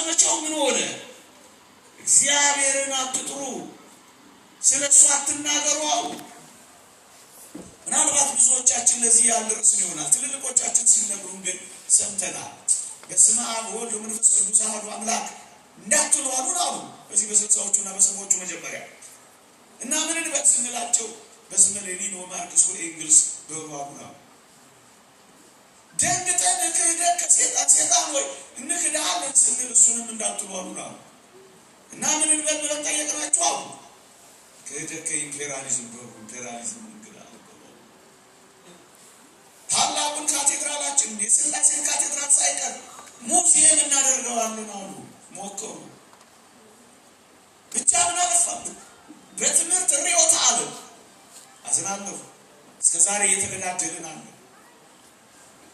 ዘመቻው ምን ሆነ? እግዚአብሔርን አትጥሩ፣ ስለሱ አትናገሩ አሉ። ምናልባት ብዙዎቻችን ለዚህ ያልደረስን ይሆናል። ትልልቆቻችን ሲነግሩን ግን ሰምተናል። በስመ አብ ወወልድ ወመንፈስ ቅዱስ አሐዱ አምላክ እንዳትሉ አሉን አሉ። በዚህ በስልሳዎቹና በሰባዎቹ መጀመሪያ እና ምን እንበል ስንላቸው በስመ ሌኒን ወማርክስ ወኤንግልስ በሉ አሉን አሉ። ደንግጠን ክህደት ከሴጣን ወይ እንክዳለን ስንል እሱንም እንዳትሉ አሉን አሉ። እና ምን እንበል ብለን ጠየቅናቸው አሉ። ክህደት ከኢምፔሪያሊዝም በሉ፣ ኢምፔሪያሊዝም እንግዳለን በሉ። ታላቁን ካቴድራላችን የሥላሴን ካቴድራል ሳይቀር ሙዚየም እናደርገዋለን አሉ። ሞከሩ። ብቻ ምን አለፋሉ? በትምህርት ርዕዮተ ዓለም አዝናለሁ እስከዛሬ እየተገዳደልን አለ።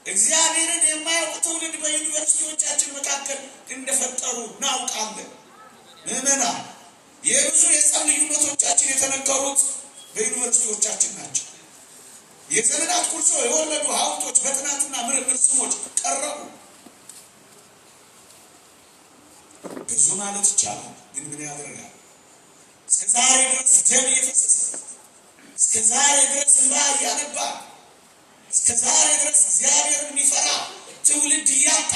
እግዚአብሔርን የማያውቅ ትውልድ በዩኒቨርሲቲዎቻችን መካከል እንደፈጠሩ እናውቃለን። ምዕመናን፣ የብዙ የጸብ ልዩነቶቻችን የተነገሩት በዩኒቨርሲቲዎቻችን ናቸው። የዘመናት ኩርሶ የወለዱ ሀብቶች በጥናትና ምርምር ስሞች ቀረቡ። ብዙ ማለት ይቻላል፣ ግን ምን ያደርጋል? እስከ ዛሬ ድረስ ደም እየፈሰሰ፣ እስከ ዛሬ ድረስ እንባ እያነባ፣ እስከ ዛሬ ድረስ እግዚአብሔርን የሚፈራ ትውልድ እያጣ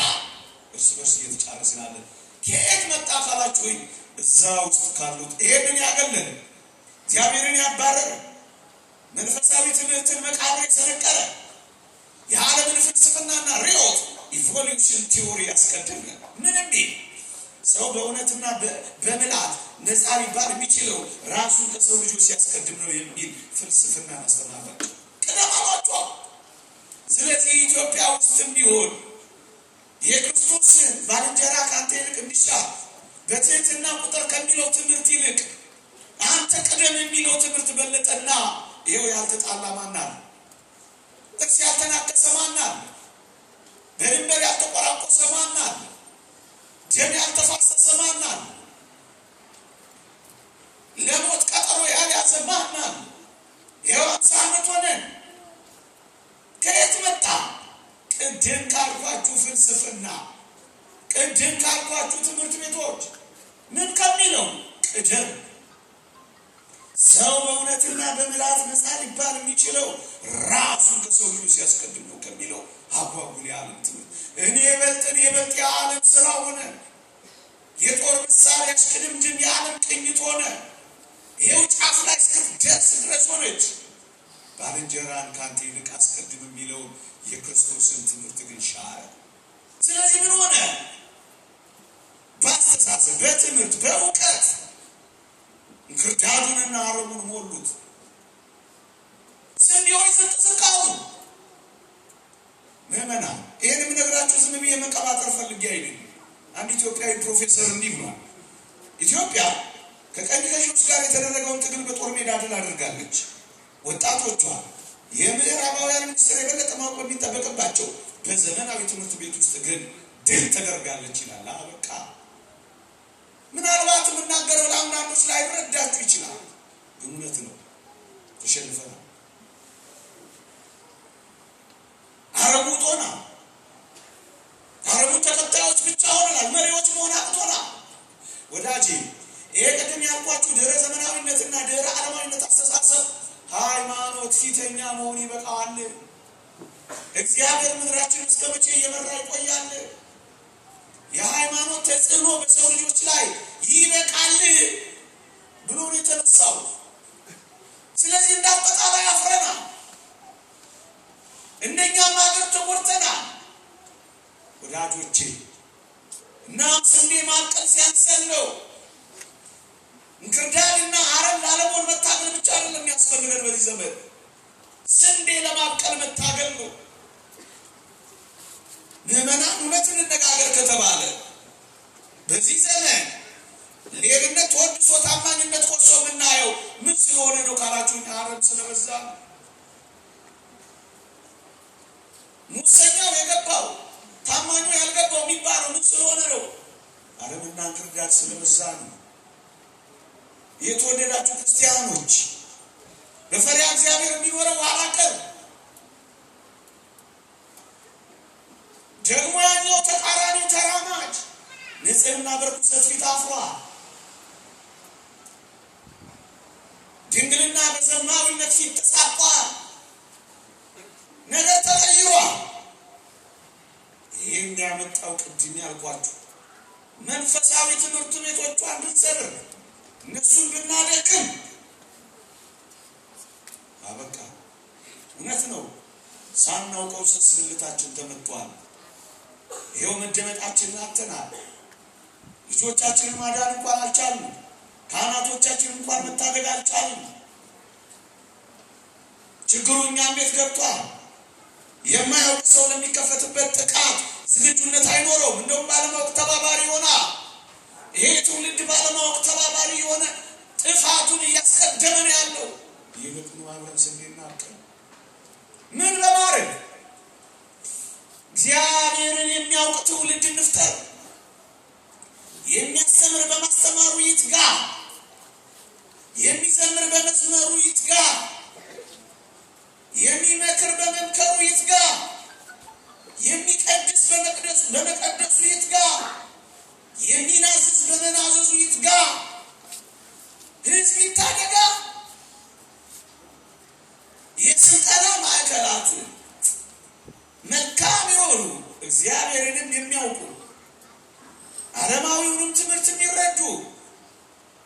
እርስ በርስ እየተጫረስን አለን። ከየት መጣ ካላችሁ ወይ እዛ ውስጥ ካሉት ይሄንን ያገለለ እግዚአብሔርን ያባረረ መንፈሳዊ ትምህርትን መቃብር የሰነቀረ የዓለምን ፍልስፍናና ርዕዮት ኢቮሉሽን ቲዎሪ ያስቀደመ ምን እንዲህ ሰው በእውነትና በምልአት ነፃ ሊባል የሚችለው ራሱን ከሰው ልጆች ሲያስቀድም ነው የሚል ፍልስፍና አስተማራቸው። ቅደም አሏቸው። ስለዚህ ኢትዮጵያ ውስጥም ቢሆን የክርስቶስ ባልንጀራ ከአንተ ይልቅ እንዲሻል በትህትና ቁጥር ከሚለው ትምህርት ይልቅ አንተ ቅደም የሚለው ትምህርት በለጠና ይኸው ያልተጣላ ማናል? ጥርስ ያልተናከሰ ማናል? በድንበር ያልተቆራቆሰ ማናል? ደም ያልተፋሰሰ ማናል? ለሞት ቀጠሮ ያልያዘ ማናል? ይኸው 50 ዓመት ሆነን። ከየት መጣ? ቅድም ካልኳችሁ ፍልስፍና፣ ቅድም ካልኳችሁ ትምህርት ቤቶች ምን ከሚለው ቅደም። ሰው በእውነትና በምልአት ነፃ ሊባል የሚችለው ራሱን ከሰው ልጅ ሲያስቀድም ነው ከሚለው አጓጉል የዓለም ትምህርት እኔ የበልጥ የዓለም ስራ ሆነ። የጦር መሳሪያ ሽቅድምድም የዓለም ቅኝት ሆነ። ይኸው ጫፍ ላይ እስክትደርስ ድረስ ሆነች። ባልንጀራን ከአንተ ይልቅ አስቀድም የሚለው የክርስቶስን ትምህርት ግን ሻረ። ስለዚህ ምን ሆነ? በአስተሳሰብ፣ በትምህርት፣ በእውቀት እንክርዳዱንና አረሙን ሞሉት። ስንዴዎች ስንጥስቃሉ ምዕመናን፣ ይህን የምነግራችሁ ዝም ብዬ መቀባጠር ፈልጌ አይደለም። አንድ ኢትዮጵያዊ ፕሮፌሰር እንዲህ ብሏል። ኢትዮጵያ ከቀኝ ገዢዎች ጋር የተደረገውን ትግል በጦር ሜዳ ድል አድርጋለች። ወጣቶቿ የምዕራባውያን ሚኒስትር የበለጠ ማወቅ በሚጠበቅባቸው በዘመናዊ ትምህርት ቤት ውስጥ ግን ድል ተደርጋለች ይላል። አበቃ። ምናልባት የምናገረው ለአንዳንዶች ላይ ረዳችሁ ይችላል፣ ግን እውነት ነው። ተሸንፈናል። አረቡ ጦና አረቡ ተከታዮች ብቻ ሆነናል። መሪዎች መሆን አቅቶናል። ወዳጄ ይሄ ቅድም ያልኳችሁ ድህረ ዘመናዊነትና ድህረ ዓለማዊነት አስተሳሰብ ሃይማኖት ፊተኛ መሆን ይበቃዋል። እግዚአብሔር ምድራችን እስከ መቼ እየመራ ይቆያል? የሃይማኖት ተጽዕኖ በሰው ልጆች ላይ ይበቃል ብሎ ነው የተነሳው። ስለዚህ እንዳጠቃላይ አፍረናል። እንደኛም ሀገር ተቆርጠናል። ወዳጆቼ እናም ስንዴ ማብቀል ሲያንሰን ነው። እንክርዳድና አረም ላለመሆን መታገል ብቻ አይደለም የሚያስፈልገን በዚህ ዘመን፣ ስንዴ ለማብቀል መታገል ነው። ምዕመናን፣ እውነት እንነጋገር ከተባለ በዚህ ዘመን ሌብነት ተወድሶ ታማኝነት ኮሶ የምናየው ምን ስለሆነ ነው ካላችሁ አረም ስለበዛ ነው። ሙሰኛው የገባው ታማኙ ያልገባው የሚባለው ምን ስለሆነ ነው? አረምና እንክርዳድ ስለበዛ ነው። የተወደዳችሁ ክርስቲያኖች፣ በፈሪሃ እግዚአብሔር የሚኖረው ኋላ ቀር ደግሞ ያኛው ተቃራኒ ተራማጅ ንጽሕና በርኩሰት ፊት አፍሯል። ድንግልና በዘማዊነት ፊት ተሳቋል። ነገር ተቀይሯል። ይህን ያመጣው ቅድም ያልኳችሁ መንፈሳዊ ትምህርት ቤቶቿ እንድንሰብር እነሱን ብናደክም አበቃ። እውነት ነው። ሳናውቀው ስስብልታችን ተመቷል። ይሄው መደመጣችንን አጥተናል። ልጆቻችንን ማዳን እንኳን አልቻልንም። ካህናቶቻችንን እንኳን መታደግ አልቻልንም። ችግሩ እኛም ቤት ገብቷል። የማያውቅ ሰው ለሚከፈትበት ጥቃት ዝግጁነት አይኖረውም። እንደውም ባለማወቅ ተባባሪ ይሆናል። ይሄ ትውልድ ባለማወቅ ተባባሪ የሆነ ጥፋቱን እያስቀደመ ነው ያለው። ይልቁኑ አብረን ስንናገር ምን ለማድረግ እግዚአብሔርን የሚያውቅ ትውልድ እንፍጠር። የሚያስተምር በማስተማሩ ይትጋ፣ የሚዘምር በመዝመሩ ይትጋ፣ የሚመክር በመምከሩ ይትጋ፣ የሚቀድስ በመቀደሱ ይትጋ፣ የሚናዝዝ በመናዘዙ ይትጋ። ህዝብ ይታደጋ። የስልጠና ማዕከላት መልካም የሆኑ እግዚአብሔርንም የሚያውቁ ዓለማዊውንም ትምህርት የሚረዱ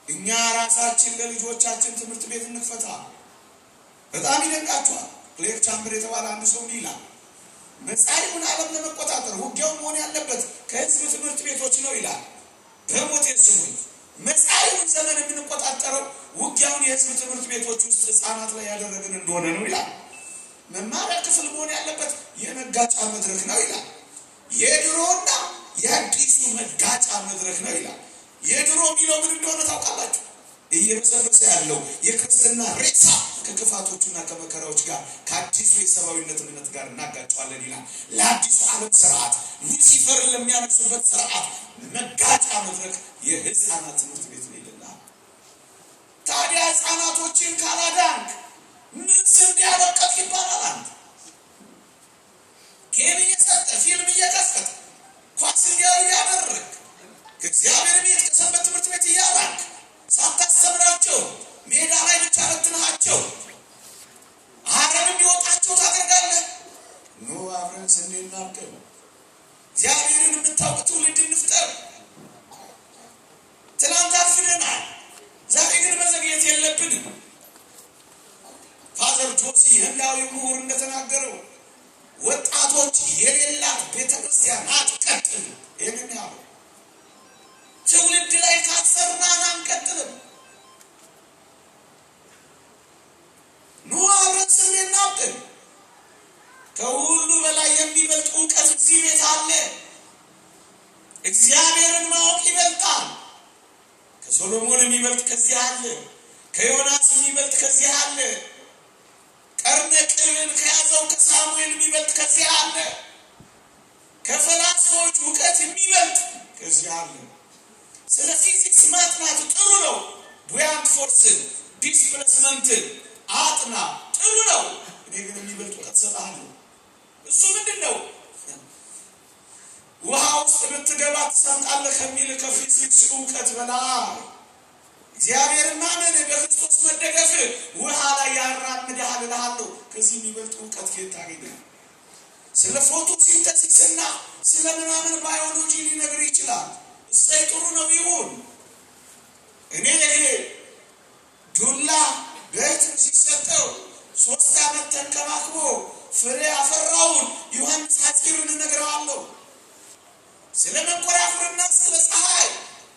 እኛ ራሳችን ለልጆቻችን ትምህርት ቤት እንክፈታ። በጣም ይደንቃችኋል። ክሌር ቻምበር የተባለ አንድ ሰው ይላል መጻኢውን ዓለም ለመቆጣጠር ውጊያው መሆን ያለበት ከህዝብ ትምህርት ቤቶች ነው ይላል። በሞቴ ስሙኝ፣ መጻኢውን ዘመን የምንቆጣጠረው ውጊያውን የህዝብ ትምህርት ቤቶች ውስጥ ህፃናት ላይ ያደረግን እንደሆነ ነው ይላል። መማሪያ ክፍል መሆን ያለበት የመጋጫ መድረክ ነው ይላል። የድሮና የአዲሱ መጋጫ መድረክ ነው ይላል። የድሮ የሚለው ምን እንደሆነ ታውቃላችሁ? እየበሰበሰ ያለው የክርስትና ሬሳ ከክፋቶቹና ከመከራዎች ጋር ከአዲሱ የሰብአዊነት እምነት ጋር እናጋጫዋለን ይላል። ለአዲሱ ዓለም ስርዓት ሉሲፈርን ለሚያነሱበት ስርዓት መጋጫ መድረክ የህፃናት ትምህርት ቤት ነው ይላል። ታዲያ ህፃናቶችን ካላዳንክ ምን ስም ያበቀት ይባላል? አንተ ጌም እየሰጠ ፊልም እየከፈተ ኳስ እንዲያዩ ያደረግ ከእግዚአብሔር ቤት ከሰንበት ትምህርት ቤት እያላክ ሳታስተምራቸው ሜዳ ላይ ብቻ በትናቸው አረም እንዲወጣቸው ታደርጋለህ። ኑ አብረን ስንናገር እግዚአብሔርን የምታውቅ ትውልድ እንፍጠር። ትናንት አርፍደናል። ዛሬ ግን መዘግየት የለብንም። ፋዘር ጆሲ ህንዳዊ ምሁር እንደተናገረው ወጣቶች የሌላት ቤተክርስቲያን አትቀጥል። ይህንን ያለው ትውልድ ላይ ካሰርናን አንቀጥልም። ኑ አብረን ስንናገር ከሁሉ በላይ የሚበልጥ እውቀት እዚህ ቤት አለ። እግዚአብሔርን ማወቅ ይበልጣል። ከሶሎሞን የሚበልጥ ከዚህ አለ። ከዮናስ የሚበልጥ ከዚህ አለ። ቀርነ ቅልን ከያዘው ከሳሙኤል የሚበልጥ ከዚህ አለ። ከፈላስፎች እውቀት የሚበልጥ ከዚህ አለ። ስለ ፊዚክስ ማጥናት ጥሩ ነው። ቡያንት ፎርስን ዲስፕሌስመንትን አጥና ጥሩ ነው። እኔ ግን የሚበልጥ እውቀት እሰጥሃለሁ። እሱ ምንድን ነው? ውሃ ውስጥ ብትገባ ትሰምጣለህ ከሚል ከፊዚክስ እውቀት በላይ እግዚአብሔርን ማመን በክርስቶስ መደገፍ ውሃ ላይ ያራምድሃል እልሃለሁ። ከዚህ የሚበልጥ እውቀት ከየት ታገኛለህ? ስለ ፎቶሲንተሲስና ስለ ምናምን ባዮሎጂ ሊነግር ይችላል። እሰይ ጥሩ ነው ይሁን። እኔ ዱላ በትር ሲሰጠው 3 ዓመት ተንከባክቦ ፍሬ ያፈራውን ዮሐንስ ሐጺርን እነግረዋለሁ። ስለ መንኮራኩርና ስለ ፀሐይ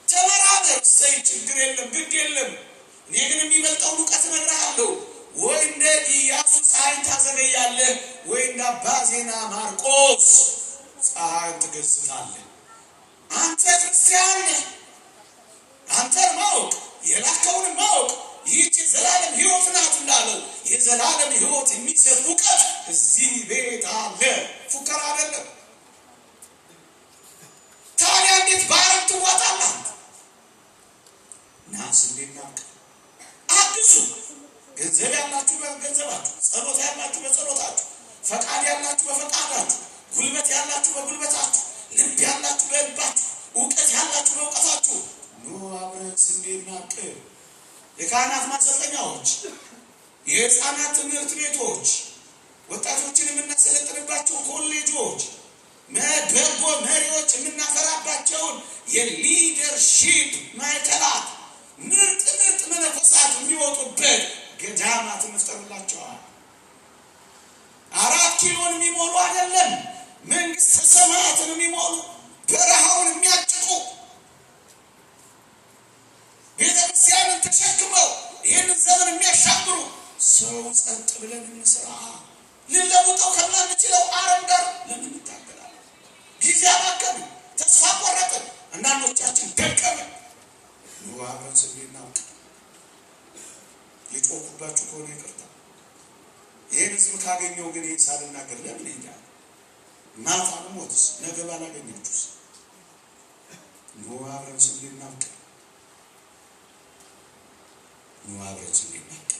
ተመራመር። እሰይ ችግር የለም ግድ የለም። እኔ ግን የሚበልጠውን እውቀት እነግርሃለሁ። ወይ እንደ ኢያሱ ፀሐይን ታዘገያለህ፣ ወይ እንደ አባ ዜና ማርቆስ ፀሐይን ትገዝታለህ። አንተ ክርስቲያን ነህ። አንተን ማወቅ የላከውን ማወቅ ይህች የዘላለም ሕይወት ናት እንዳለው የዘላለም ሕይወት የሚሰጥ እውቀት እዚህ ቤት አለ። ፉከራ አይደለም። ታዲያ እንዴት ባረም ትዋጣለህ? ናስ እንዴት አግዙ። ገንዘብ ያላችሁ በገንዘባችሁ፣ ጸሎት ያላችሁ በጸሎታችሁ፣ ፈቃድ ያላችሁ በፈቃዳችሁ፣ ጉልበት ያላችሁ በጉልበታችሁ፣ ልብ ያላችሁ በልባችሁ፣ እውቀት ያላችሁ የካህናት ማሰልጠኛዎች፣ የህፃናት ትምህርት ቤቶች፣ ወጣቶችን የምናሰለጥንባቸው ኮሌጆች፣ በጎ መሪዎች የምናፈራባቸውን የሊደርሺፕ ማዕከላት፣ ምርጥ መነኮሳት የሚወጡበት ገዳማት እንፍጠርላቸዋል። 4 ኪሎን የሚሞሉ አይደለም፣ መንግስተ ሰማያትን የሚሞሉ በረሃውን የሚያጭቁ ቤተክርስቲያንን ተሸክመው ይህንን ዘመን የሚያሻግሩ ሰው ጸጥ ብለን እንስራ። ልንለውጠው ከማንችለው አረም ጋር ለምን እንታገላለን? ጊዜ አባከን፣ ተስፋ ቆረጥን፣ አንዳንዶቻችን ደከመን። አብረን ስናውቅ የጮኩባችሁ ከሆነ ይቅርታ። ይህን ህዝብ ካገኘው ግን ይህን ሳልናገር ለምን ይሄዳል? ማታ ሞትስ ነገ ባላገኛችሁስ? አብረን ስናውቅ አብረን ስናውቅ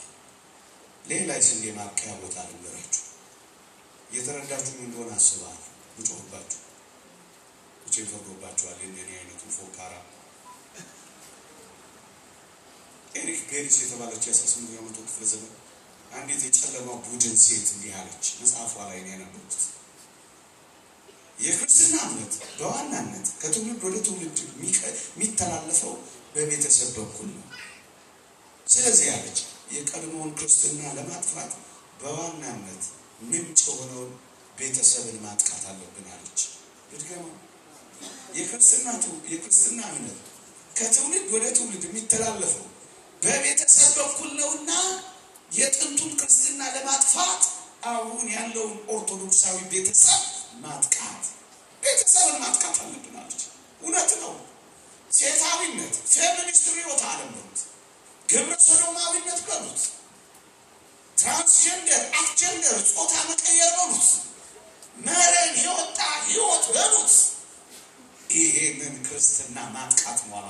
ሌላ ስንዴ ማብቀያ ቦታ ልንገራችሁ። እየተረዳችሁ እንደሆነ አስባለሁ። ብጮህባችሁ እቺ ፈርዶባችኋል። እንደኔ አይነቱን ፎካራ ኤሪክ ቤሪስ የተባለች የ18ኛው መቶ ክፍለ ዘመን አንዲት የጨለማው ቡድን ሴት እንዲህ አለች። መጽሐፏ ላይ ነው ያነበብኩት። የክርስትና እምነት በዋናነት ከትውልድ ወደ ትውልድ የሚተላለፈው በቤተሰብ በኩል ነው። ስለዚህ አለች የቀድሞውን ክርስትና ለማጥፋት በዋናነት ምንጭ የሆነውን ቤተሰብን ማጥቃት አለብን አለች። ድገማ። የክርስትና እምነት ከትውልድ ወደ ትውልድ የሚተላለፈው በቤተሰብ በኩል ነውና የጥንቱን ክርስትና ለማጥፋት አሁን ያለውን ኦርቶዶክሳዊ ቤተሰብ ቤተሰብን ማጥቃት አለብን አለች። እውነት ነው። ሴታዊነት፣ ፌሚኒስት ርዕዮተ ዓለም በሉት፣ ግብረ ሰዶማዊነት በሉት፣ ትራንስጀንደር፣ አፍጀንደር፣ ጾታ መቀየር በሉት፣ መረን የወጣ ህይወት በሉት፣ ይሄንን ክርስትና ማጥቃት ሟላ